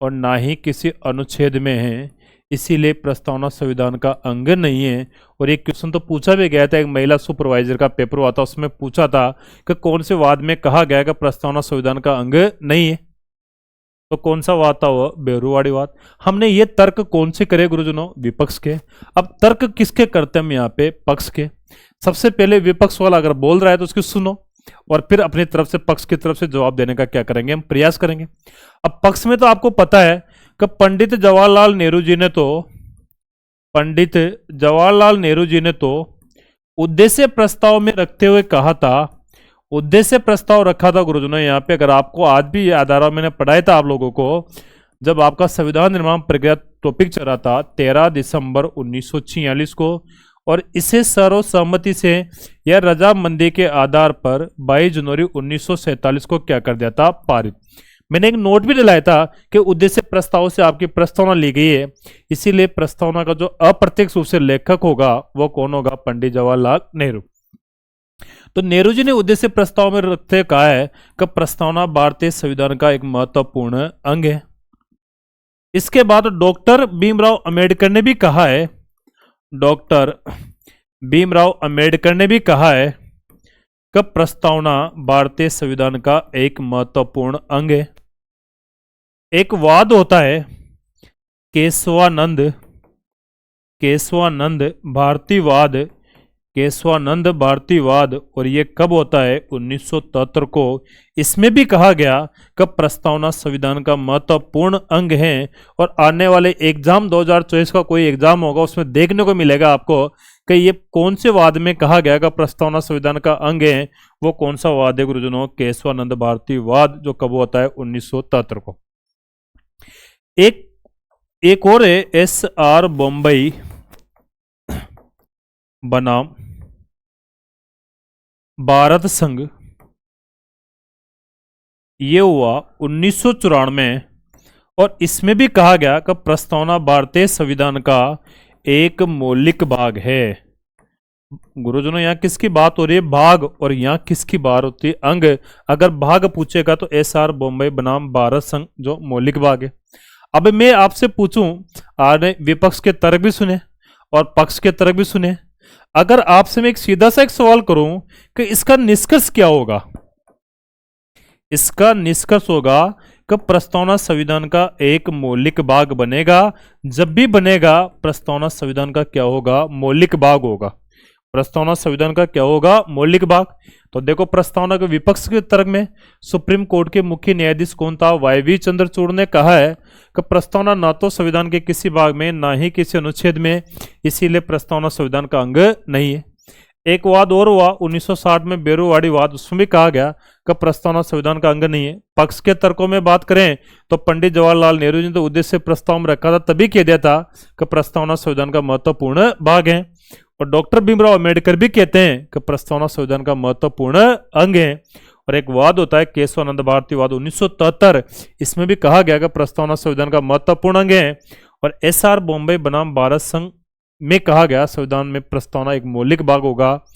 और ना ही किसी अनुच्छेद में है, इसीलिए प्रस्तावना संविधान का अंग नहीं है। और एक क्वेश्चन तो पूछा भी गया था, एक महिला सुपरवाइजर का पेपर हुआ था, उसमें पूछा था कि कौन से वाद में कहा गया कि प्रस्तावना संविधान का अंग नहीं है। तो कौन सा वाद था वो, बेरुवाड़ी वाद। हमने ये तर्क कौन से करे गुरुजनों, विपक्ष के। अब तर्क किसके करते हैं हम यहाँ पे, पक्ष के। सबसे पहले विपक्ष वाला अगर बोल रहा है तो उसकी सुनो और फिर अपनी तरफ से, पक्ष की तरफ से जवाब देने का क्या करेंगे, हम प्रयास करेंगे। अब पक्ष में तो आपको पता है कि पंडित जवाहरलाल नेहरू जी ने तो, पंडित जवाहरलाल नेहरू जी ने तो उद्देश्य प्रस्ताव में रखते हुए कहा था, उद्देश्य प्रस्ताव रखा था गुरुजनों यहाँ पे। अगर आपको आज भी याद आ रहा, मैंने पढ़ाया था आप लोगों को, जब आपका संविधान निर्माण प्रक्रिया टॉपिक चल रहा था 13 दिसंबर 1946 को, और इसे सर्वसम्मति से या रजामंदी के आधार पर 22 जनवरी 1947 को क्या कर दिया था, पारित। मैंने एक नोट भी दिलाया था कि उद्देश्य प्रस्ताव से आपकी प्रस्तावना ली गई है, इसीलिए प्रस्तावना का जो अप्रत्यक्ष रूप से लेखक होगा वो कौन होगा, पंडित जवाहरलाल नेहरू। तो नेहरू जी ने उद्देश्य प्रस्ताव में रखते कहा है कि प्रस्तावना भारतीय संविधान का एक महत्वपूर्ण अंग है। इसके बाद डॉक्टर भीमराव अंबेडकर ने भी कहा है, डॉक्टर भीमराव अंबेडकर ने भी कहा है कि प्रस्तावना भारतीय संविधान का एक महत्वपूर्ण अंग है। एक वाद होता है केशवानंद, केशवानंद भारतीवाद, केशवानंद भारतीवाद, और ये कब होता है, 1973 को। इसमें भी कहा गया कि प्रस्तावना संविधान का महत्वपूर्ण अंग है। और आने वाले एग्जाम 2024 का कोई एग्जाम होगा, उसमें देखने को मिलेगा आपको कि ये कौन से वाद में कहा गया कि प्रस्तावना संविधान का अंग है, वो कौन सा वाद है गुरुजनों? केशवानंद भारती वाद, जो कब होता है? 1973 को। एक और है SR बॉम्बई बनाम भारत संघ, ये हुआ 1994 में, और इसमें भी कहा गया कि प्रस्तावना भारतीय संविधान का एक मौलिक भाग है। गुरुजनों यहाँ किसकी बात हो रही है? भाग। और यहाँ किसकी बात होती है? अंग। अगर भाग पूछेगा तो SR बॉम्बे बनाम भारत संघ जो मौलिक भाग है। अब मैं आपसे पूछूं, आपने विपक्ष के तर्क भी सुने और पक्ष के तर्क भी सुने, अगर आपसे मैं एक सीधा सा एक सवाल करूं कि इसका निष्कर्ष क्या होगा? इसका निष्कर्ष होगा कि प्रस्तावना संविधान का एक मौलिक भाग बनेगा। जब भी बनेगा, प्रस्तावना संविधान का क्या होगा? मौलिक भाग होगा। प्रस्तावना संविधान का क्या होगा? मौलिक भाग। तो देखो, प्रस्तावना के विपक्ष के तर्क में सुप्रीम कोर्ट के मुख्य न्यायाधीश कौन था? YV चंद्रचूड़ ने कहा है कि प्रस्तावना ना तो संविधान के किसी भाग में, ना ही किसी अनुच्छेद में, इसीलिए प्रस्तावना संविधान का अंग नहीं है। एक वाद और हुआ 1960 में, बेरोवाड़ी वाद, उसमें भी कहा गया कि प्रस्तावना संविधान का अंग नहीं है। पक्ष के तर्कों में बात करें तो पंडित जवाहरलाल नेहरू जी ने तो उद्देश्य प्रस्ताव में रखा था, तभी कह दिया था कि प्रस्तावना संविधान का महत्वपूर्ण भाग है। और डॉक्टर भीमराव अम्बेडकर भी कहते हैं कि प्रस्तावना संविधान का महत्वपूर्ण अंग है। और एक वाद होता है केशवानंद भारती वाद 1973, इसमें भी कहा गया कि प्रस्तावना संविधान का महत्वपूर्ण अंग है। और SR बॉम्बे बनाम भारत संघ में कहा गया संविधान में प्रस्तावना एक मौलिक भाग होगा।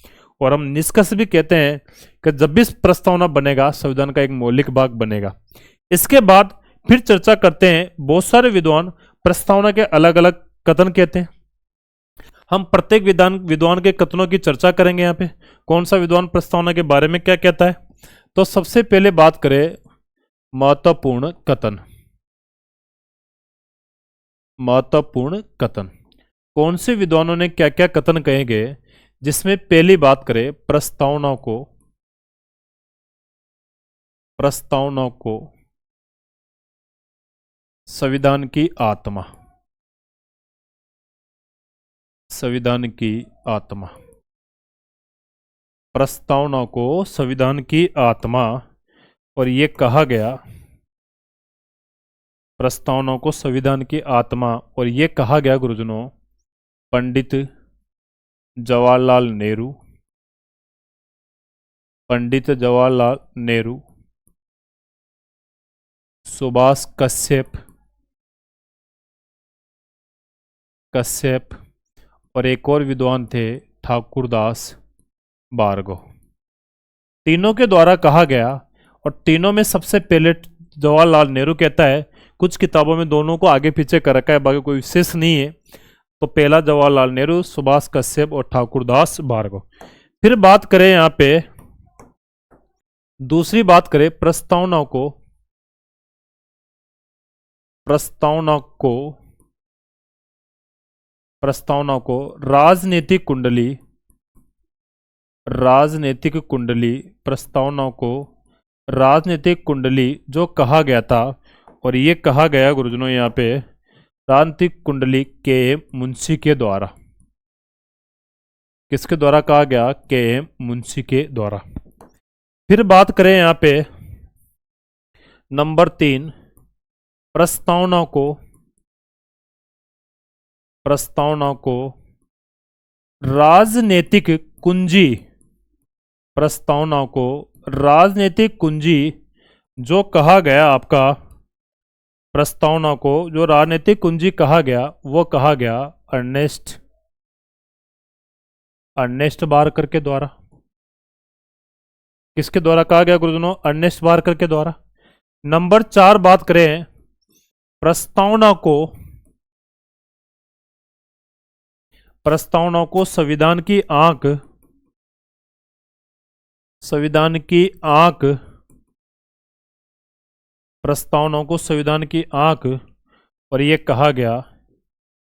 और हम निष्कर्ष भी कहते हैं कि जब भी प्रस्तावना बनेगा, संविधान का एक मौलिक भाग बनेगा। इसके बाद फिर चर्चा करते हैं, बहुत सारे विद्वान प्रस्तावना के अलग अलग कथन कहते हैं। हम प्रत्येक विद्वान के कथनों की चर्चा करेंगे। यहाँ पे कौन सा विद्वान प्रस्तावना के बारे में क्या कहता है। तो सबसे पहले बात करें महत्वपूर्ण कथन। महत्वपूर्ण कथन कौन से विद्वानों ने क्या क्या कथन कहेंगे, जिसमें पहली बात करें प्रस्तावना को संविधान की आत्मा, संविधान की आत्मा, प्रस्तावना को संविधान की आत्मा। और ये कहा गया प्रस्तावना को संविधान की आत्मा, और ये कहा गया गुरुजनों पंडित जवाहरलाल नेहरू, सुभाष कश्यप और एक और विद्वान थे ठाकुरदास भार्गव। तीनों के द्वारा कहा गया। और तीनों में सबसे पहले जवाहरलाल नेहरू कहता है, कुछ किताबों में दोनों को आगे पीछे कर रखा है, बाकी कोई विशेष नहीं है। तो पहला जवाहरलाल नेहरू, सुभाष कश्यप और ठाकुरदास भार्गव। फिर बात करें यहाँ पे, दूसरी बात करें प्रस्तावना को राजनीतिक कुंडली, प्रस्तावना को राजनीतिक कुंडली जो कहा गया था। और ये कहा गया गुरुजनों यहाँ पे राजनीतिक कुंडली KM मुंशी के द्वारा। किसके द्वारा कहा गया? KM मुंशी के द्वारा। फिर बात करें यहाँ पे नंबर 3, प्रस्तावना को राजनीतिक कुंजी, प्रस्तावना को राजनीतिक कुंजी जो कहा गया आपका, प्रस्तावना को जो राजनीतिक कुंजी कहा गया, वो कहा गया अर्नेस्ट बारकर के द्वारा। किसके द्वारा कहा गया गुरुजनों? अर्नेस्ट बारकर के द्वारा। नंबर 4 बात करें प्रस्तावना को संविधान की आंख, प्रस्तावना को संविधान की आंख। और ये कहा गया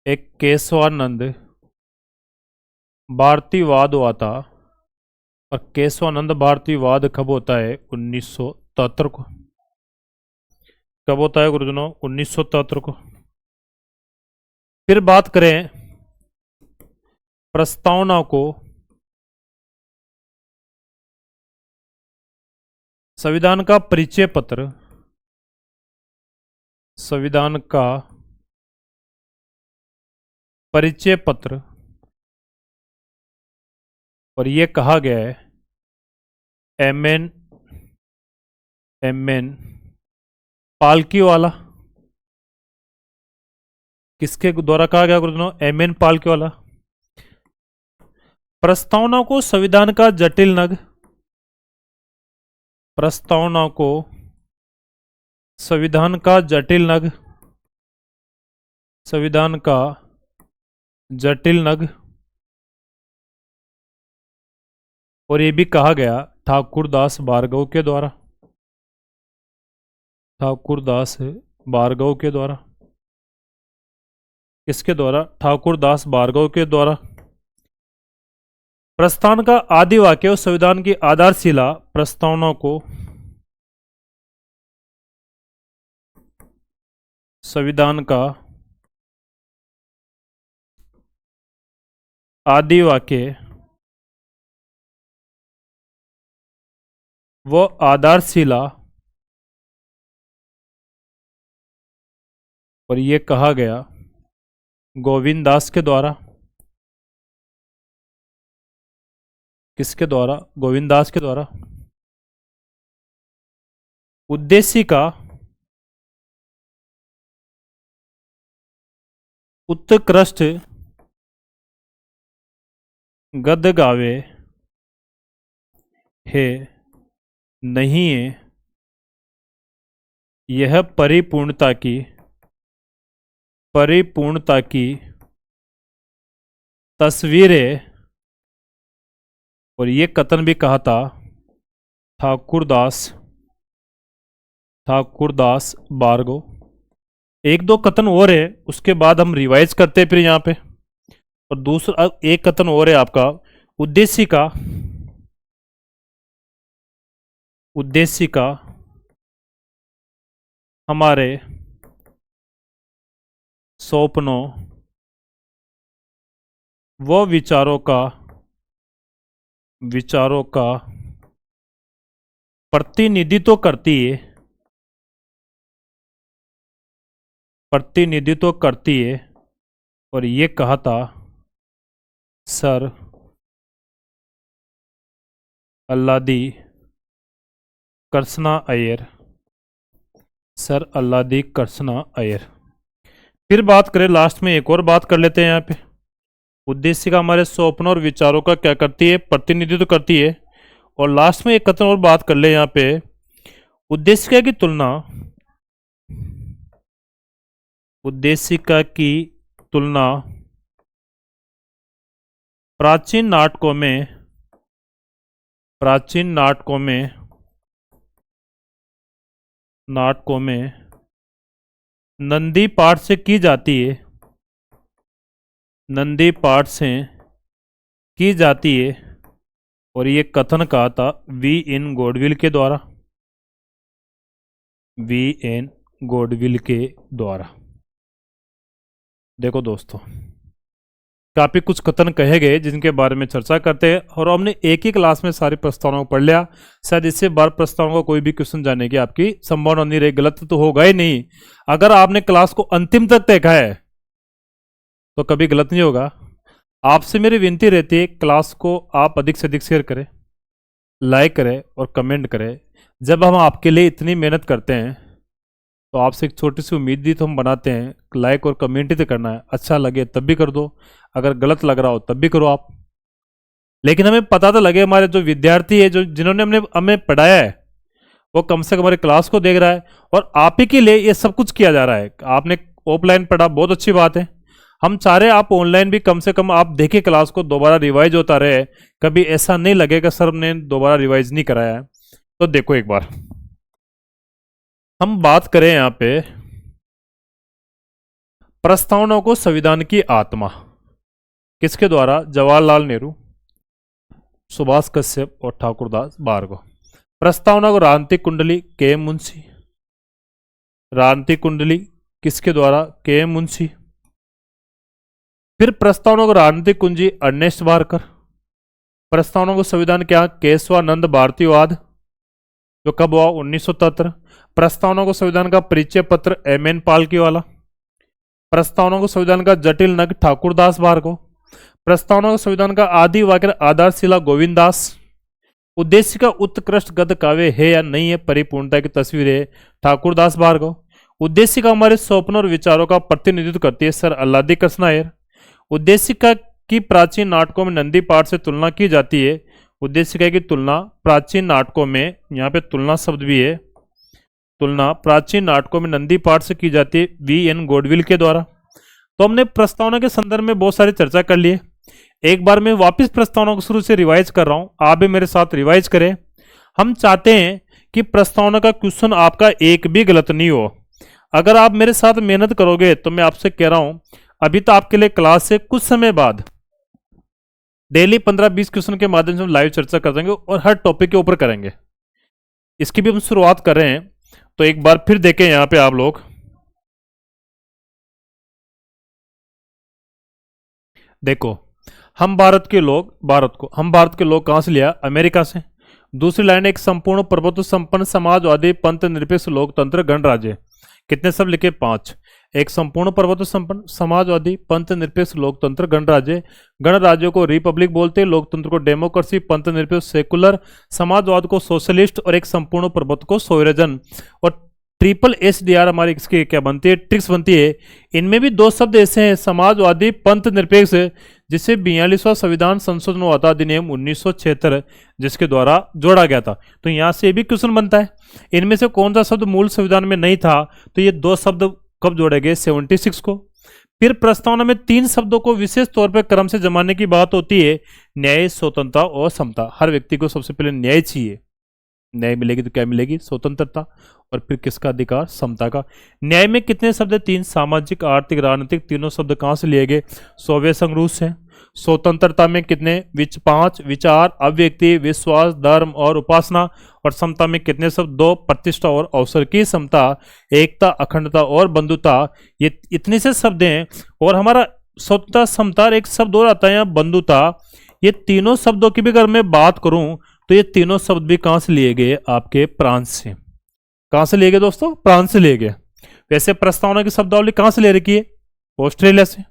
एक केशवानंद भारतीवाद हुआ था। और केशवानंद भारतीवाद कब होता है? 1973 को। कब होता है गुरुजनों? 1973 को। फिर बात करें प्रस्तावना को संविधान का परिचय पत्र, संविधान का परिचय पत्र, और ये कहा गया है एमएन पालकी वाला। किसके द्वारा कहा गया गुरुजनों? एमएन पालकी वाला। प्रस्तावना को संविधान का जटिल नग, प्रस्तावना को संविधान का जटिल नग, संविधान का जटिल नग, और ये भी कहा गया ठाकुरदास भार्गव के द्वारा, ठाकुरदास भार्गव के द्वारा। किसके द्वारा? ठाकुरदास भार्गव के द्वारा। प्रस्तावना का आदि वाक्य और संविधान की आधारशिला, प्रस्तावना को संविधान का आदि वाक्य वो आधारशिला, और ये कहा गया गोविंद दास के द्वारा। किसके द्वारा? गोविंद दास के द्वारा। उद्देश्य का उत्कृष्ट गद गावे है नहीं है, यह परिपूर्णता की तस्वीर है, और ये कथन भी कहा था ठाकुरदास भार्गव। एक दो कथन और है, उसके बाद हम रिवाइज करते हैं फिर यहाँ पे। और दूसरा एक कथन और है आपका, उद्देश्य का हमारे सपनों व विचारों का प्रतिनिधित्व करती है, और ये कहा था सर अल्लादी कृष्णा अय्यर, सर अल्लादी कृष्णा अय्यर। फिर बात करें, लास्ट में एक और बात कर लेते हैं यहाँ पे। उद्देश्य का हमारे स्वप्नों और विचारों का क्या करती है? प्रतिनिधित्व करती है। और लास्ट में एक कथन और बात कर ले यहाँ पे, उद्देश्य की तुलना प्राचीन नाटकों में नंदी पाठ से की जाती है, और ये कथन कहा था V.N. गॉडविल के द्वारा। देखो दोस्तों, काफी कुछ कथन कहे गए जिनके बारे में चर्चा करते हैं, और हमने एक ही क्लास में सारी प्रस्तावनाओं को पढ़ लिया। शायद इससे बार प्रस्तावना का कोई भी क्वेश्चन जाने की आपकी संभावना नहीं रही। गलत तो होगा ही नहीं। अगर आपने क्लास को अंतिम तक देखा है तो कभी गलत नहीं होगा। आपसे मेरी विनती रहती है, क्लास को आप अधिक से अधिक शेयर करें, लाइक करें और कमेंट करें। जब हम आपके लिए इतनी मेहनत करते हैं तो आपसे एक छोटी सी उम्मीद भी तो हम बनाते हैं, लाइक और कमेंट ही तो करना है। अच्छा लगे तब भी कर दो, अगर गलत लग रहा हो तब भी करो आप। लेकिन हमें पता तो लगे, हमारे जो विद्यार्थी है, जो जिन्होंने हमें पढ़ाया है, वो कम से कम हमारे क्लास को देख रहा है, और आप ही के लिए ये सब कुछ किया जा रहा है। आपने ऑफलाइन पढ़ा, बहुत अच्छी बात है। हम चाह रहे आप ऑनलाइन भी कम से कम आप देखें क्लास को, दोबारा रिवाइज होता रहे, कभी ऐसा नहीं लगेगा सर ने दोबारा रिवाइज नहीं कराया है। तो देखो एक बार हम बात करें यहाँ पे, प्रस्तावनाओं को संविधान की आत्मा, किसके द्वारा? जवाहरलाल नेहरू, सुभाष कश्यप और ठाकुरदास भार्गव। प्रस्तावना को राजनीतिक कुंडली, के.एम. मुंशी, राजनीतिक कुंडली किसके द्वारा? के.एम. मुंशी। फिर प्रस्तावना को राजनीतिक कुंजी अर्नेस्ट बारकर। प्रस्तावना को संविधान क्या केशवानंद भारतीयवाद, जो कब हुआ 1973। प्रस्तावना को संविधान का परिचय पत्र एम.एन. पालकी वाला। प्रस्तावना को संविधान का जटिल नग ठाकुरदास भार्गव। प्रस्तावना को संविधान का आदि वाक्य आधारशिला गोविंद दास। उद्देश्य का उत्कृष्ट गद्य काव्य है या नहीं है, परिपूर्णता की तस्वीर है, ठाकुरदास भार्गव। उद्देश्य का हमारे स्वप्नों और विचारों का प्रतिनिधित्व करती है, सर अल्लादी कृष्ण अय्यर। उद्देश्य का की प्राचीन नाटकों में नंदी पाठ से तुलना की जाती है। उद्देश्य की तुलना प्राचीन नाटकों में, यहाँ पे तुलना शब्द भी है, तुलना प्राचीन नाटकों में नंदी पाठ से की जाती है V.N. गॉडविल के द्वारा। तो हमने प्रस्तावना के संदर्भ में बहुत सारी चर्चा कर ली है। एक बार मैं वापस प्रस्तावना को शुरू से रिवाइज कर रहा हूं, आप भी मेरे साथ रिवाइज करें। हम चाहते हैं कि प्रस्तावना का क्वेश्चन आपका एक भी गलत नहीं हो। अगर आप मेरे साथ मेहनत करोगे तो मैं आपसे कह रहा हूं, अभी तो आपके लिए क्लास से कुछ समय बाद डेली 15-20 क्वेश्चन के माध्यम से हम लाइव चर्चा कर देंगे और हर टॉपिक के ऊपर करेंगे। इसकी भी हम शुरुआत कर रहे हैं, तो एक बार फिर देखें यहां पे आप लोग। देखो, हम भारत के लोग कहां से लिया, अमेरिका से। दूसरी लाइन, एक संपूर्ण प्रभुत्व संपन्न समाजवादी पंथ निरपेक्ष लोकतंत्र गणराज्य। कितने शब्द लिखे, 5। एक संपूर्ण प्रभुत्व संपन्न समाजवादी पंथ निरपेक्ष लोकतंत्र गणराज्य। गणराज्य को रिपब्लिक बोलते हैं, लोकतंत्र को डेमोक्रेसी, पंथ निरपेक्ष सेकुलर, समाजवाद को सोशलिस्ट और एक संपूर्ण प्रभुत्व को सोयरजन। और SSDR हमारी इसकी क्या बनती है, ट्रिक्स बनती है। इनमें भी 2 शब्द ऐसे हैं, समाजवादी पंथ निरपेक्ष, जिसे 42वां संविधान संशोधन हुआ था अधिनियम 1976, जिसके द्वारा जोड़ा गया था। तो यहां से भी क्वेश्चन बनता है, इनमें से कौन सा शब्द मूल संविधान में नहीं था, तो ये 2 शब्द कब जोड़े गए, 76 को। फिर प्रस्तावना में 3 शब्दों को विशेष तौर पर क्रम से जमाने की बात होती है, न्याय, स्वतंत्रता और समता। हर व्यक्ति को सबसे पहले न्याय चाहिए, न्याय मिलेगी तो क्या मिलेगी, स्वतंत्रता, और फिर किसका अधिकार, समता का। न्याय में कितने शब्द है, 3, सामाजिक, आर्थिक, राजनीतिक। तीनों शब्द कहां से लिए गए, सोवियत संघ रूस से। स्वतंत्रता में कितने, 5, विचार, अव्यक्ति, विश्वास, धर्म और उपासना। और समता में कितने शब्द, 2, प्रतिष्ठा और अवसर की समता, एकता, अखंडता और बंधुता। ये इतने से शब्द हैं। और हमारा स्वतंत्रता, समता, एक शब्द और आता है यहाँ, बंधुता। ये तीनों शब्दों की भी अगर मैं बात करूं तो ये तीनों शब्द भी कहां से लिए गए, आपके प्रांत से। कहां से लिए गए दोस्तों, प्रांत से लिए गए। वैसे प्रस्तावना की शब्दावली कहां से ले रखी है, ऑस्ट्रेलिया से।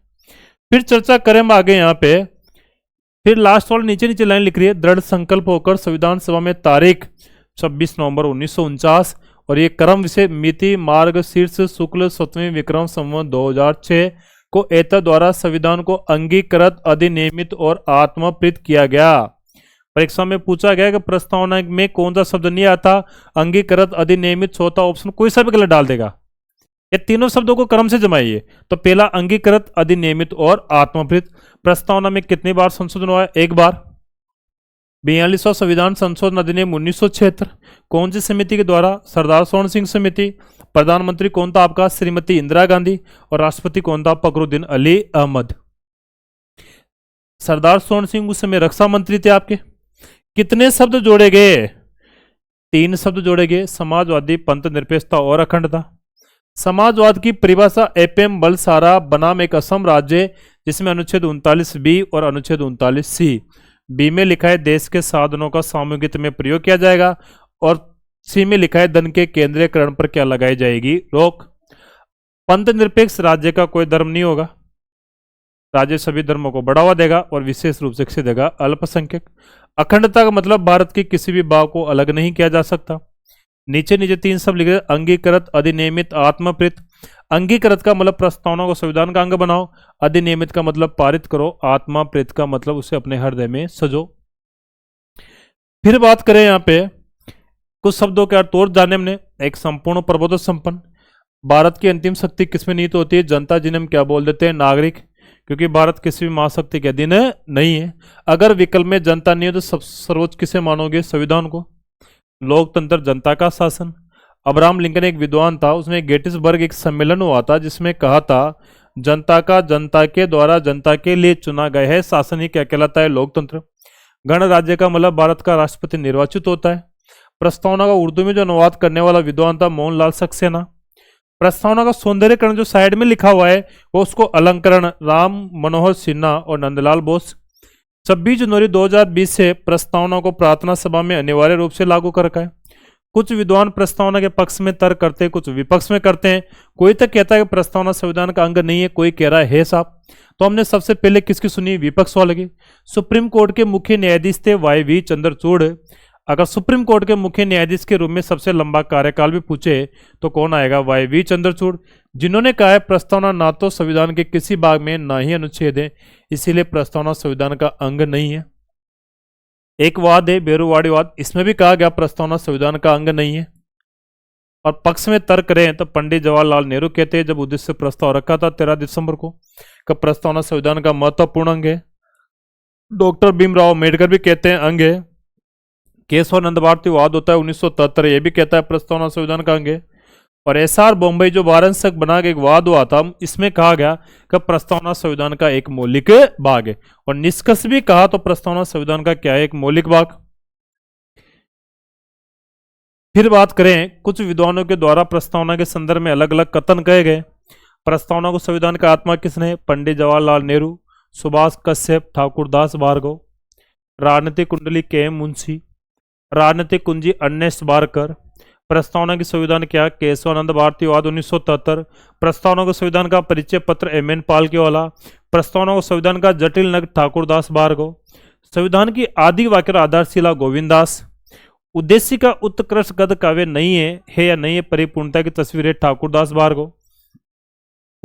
फिर चर्चा करें हम आगे यहाँ पे। फिर लास्ट वाला नीचे लाइन लिख रही है, दृढ़ संकल्प होकर संविधान सभा में तारीख 26 नवंबर 1949। और ये क्रम विषय मिति मार्ग शीर्ष शुक्ल 7वें विक्रम संवत 2006 को एतद द्वारा संविधान को अंगीकृत, अधिनियमित और आत्मप्रीत किया गया। परीक्षा में पूछा गया कि प्रस्तावना में कौन सा शब्द नहीं आता, अंगीकृत, अधिनियमित, चौथा ऑप्शन कोई सा भी गलत डाल देगा। ये तीनों शब्दों को क्रम से जमाइए। तो पहला अंगीकृत, अधिनियमित और आत्मप्रीत। प्रस्तावना में कितनी बार संशोधन हुआ है, 1 बार। 42वां संविधान संशोधन अधिनियम 1976 कौन सी समिति के द्वारा, सरदार सोहन सिंह समिति। प्रधानमंत्री कौन था आपका, श्रीमती इंदिरा गांधी। और राष्ट्रपति कौन था, फखरुद्दीन अली अहमद। सरदार सोहन सिंह उस समय रक्षा मंत्री थे आपके। कितने शब्द जोड़े गए, 3 शब्द जोड़े गए, समाजवादी, पंथ निरपेक्षता और अखंडता। समाजवाद की परिभाषा एपीएम बलसारा बनाम एक असम राज्य, जिसमें अनुच्छेद 39B और अनुच्छेद 39C। बी में लिखा है देश के साधनों का सामूहिक हित में प्रयोग किया जाएगा। और सी में लिखा है धन के केंद्रीयकरण पर क्या लगाई जाएगी, रोक। पंथ निरपेक्ष राज्य का कोई धर्म नहीं होगा, राज्य सभी धर्मों को बढ़ावा देगा और विशेष रूप से किसे देगा, अल्पसंख्यक। अखंडता का मतलब भारत के किसी भी भाग को अलग नहीं किया जा सकता। नीचे 3 शब्द लिखे, अंगीकृत, अधिनियमित, आत्मप्रीत। अंगीकृत का मतलब प्रस्तावना को संविधान का अंग बनाओ, अधिनियमित का मतलब पारित करो, आत्मप्रीत का मतलब उसे अपने हृदय में सजो। फिर बात करें यहाँ पे कुछ शब्दों के अर्थ और जाने हमने। एक संपूर्ण प्रबोधन संपन्न, भारत की अंतिम शक्ति किसमें निहित होती है, जनता, जिन्हें हम क्या बोल देते हैं, नागरिक, क्योंकि भारत किसी भी महाशक्ति के अधीन नहीं है। अगर विकल्प में जनता नहीं हो तो सर्वोच्च किसे मानोगे, संविधान को। लोकतंत्र, जनता का शासन। अब्राहम लिंकन एक विद्वान था, उसमें गेटिसबर्ग एक सम्मेलन हुआ था जिसमें कहा था जनता का जनता के द्वारा जनता के लिए चुना गया है शासन ही क्या कहलाता है, लोकतंत्र। गणराज्य का मतलब भारत का राष्ट्रपति निर्वाचित होता है। प्रस्तावना का उर्दू में जो अनुवाद करने वाला विद्वान था मोहनलाल सक्सेना। प्रस्तावना का सौंदर्यकरण जो साइड में लिखा हुआ है वो उसको अलंकरण राम मनोहर सिन्हा और नंदलाल बोस 26 जनवरी 2020 से प्रस्तावना को प्रार्थना सभा में अनिवार्य रूप से लागू कर रखा है। कुछ विद्वान प्रस्तावना के पक्ष में तर्क करते हैं, कुछ विपक्ष में करते हैं। कोई तो कहता है कि प्रस्तावना संविधान का अंग नहीं है, कोई कह रहा है साहब। तो हमने सबसे पहले किसकी सुनी? विपक्ष वाले की। सुप्रीम कोर्ट के मुख्य न्यायाधीश थे वाई.वी. चंद्रचूड़। अगर सुप्रीम कोर्ट के मुख्य न्यायाधीश के रूप में सबसे लंबा कार्यकाल भी पूछे तो कौन आएगा? वाई.वी. चंद्रचूड़, जिन्होंने कहा है प्रस्तावना ना तो संविधान के किसी भाग में ना ही अनुच्छेद है, इसीलिए प्रस्तावना संविधान का अंग नहीं है। एक वाद है बेरुवाड़ीवाद, इसमें भी कहा गया प्रस्तावना संविधान का अंग नहीं है। और पक्ष में तर्क करें तो पंडित जवाहरलाल नेहरू कहते हैं जब उद्देश्य प्रस्ताव रखा था 13 दिसंबर को कि प्रस्तावना संविधान का महत्वपूर्ण अंग है। डॉक्टर भीमराव अम्बेडकर भी कहते हैं अंग है। केशवानंद भारती वाद होता है 1973, ये भी कहता है प्रस्तावना संविधान का अंग है। और एस.आर. बॉम्बे जो वाराणसी बना के एक वाद हुआ था, इसमें कहा गया कि प्रस्तावना संविधान का एक मौलिक भाग है। और निष्कर्ष भी कहा तो प्रस्तावना संविधान का क्या है? एक मौलिक भाग। फिर बात करें कुछ विद्वानों के द्वारा प्रस्तावना के संदर्भ में अलग अलग कथन कहे गए। प्रस्तावना को संविधान का आत्मा किसने? पंडित जवाहरलाल नेहरू, सुभाष कश्यप, ठाकुरदास भार्गव। राजनीतिक कुंडली के मुंशी, राजनीतिक कुंजी अन्नेस बारकर। प्रस्तावना की संविधान क्या? केशवानंद भारती वाद 1973। प्रस्तावना को संविधान का परिचय पत्र एम.एन. पालकेवाला। प्रस्तावना को संविधान का जटिल नग ठाकुरदास भार्गव। संविधान की आदि वाक्य आधारशिला गोविंदास। उद्देश्य का उत्कृष्ट गद्य काव्य नहीं है या नहीं है परिपूर्णता की तस्वीर है ठाकुरदास भार्गव।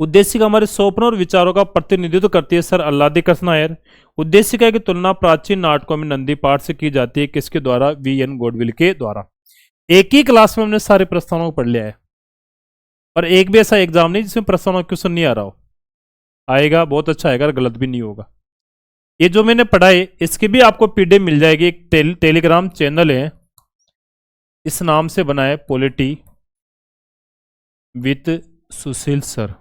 उद्देश्य का हमारे स्वप्नों और विचारों का प्रतिनिधित्व करती है सर अल्लादी कृष्ण नायर। उद्देशिका की तुलना प्राचीन नाटकों में नंदी पाठ से की जाती है, किसके द्वारा? वी.एन. गॉडविल के द्वारा। एक ही क्लास में हमने सारे प्रस्तावनाओं को पढ़ लिया है और एक भी ऐसा एग्जाम नहीं जिसमें प्रस्तावना क्वेश्चन नहीं आ रहा हो। आएगा, बहुत अच्छा आएगा, गलत भी नहीं होगा। ये जो मैंने पढ़ाई इसकी भी आपको पीडीएफ मिल जाएगी। एक टेलीग्राम चैनल है, इस नाम से बना है पॉलिटी विद सुशील सर।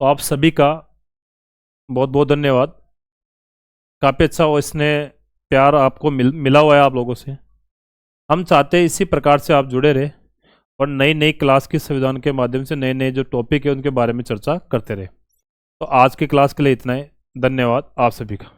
तो आप सभी का बहुत बहुत धन्यवाद। काफ़ी अच्छा हो, इसने प्यार आपको मिला हुआ है आप लोगों से। हम चाहते हैं इसी प्रकार से आप जुड़े रहे और नई नई क्लास की संविधान के माध्यम से नए नए जो टॉपिक है उनके बारे में चर्चा करते रहे। तो आज की क्लास के लिए इतना ही। धन्यवाद आप सभी का।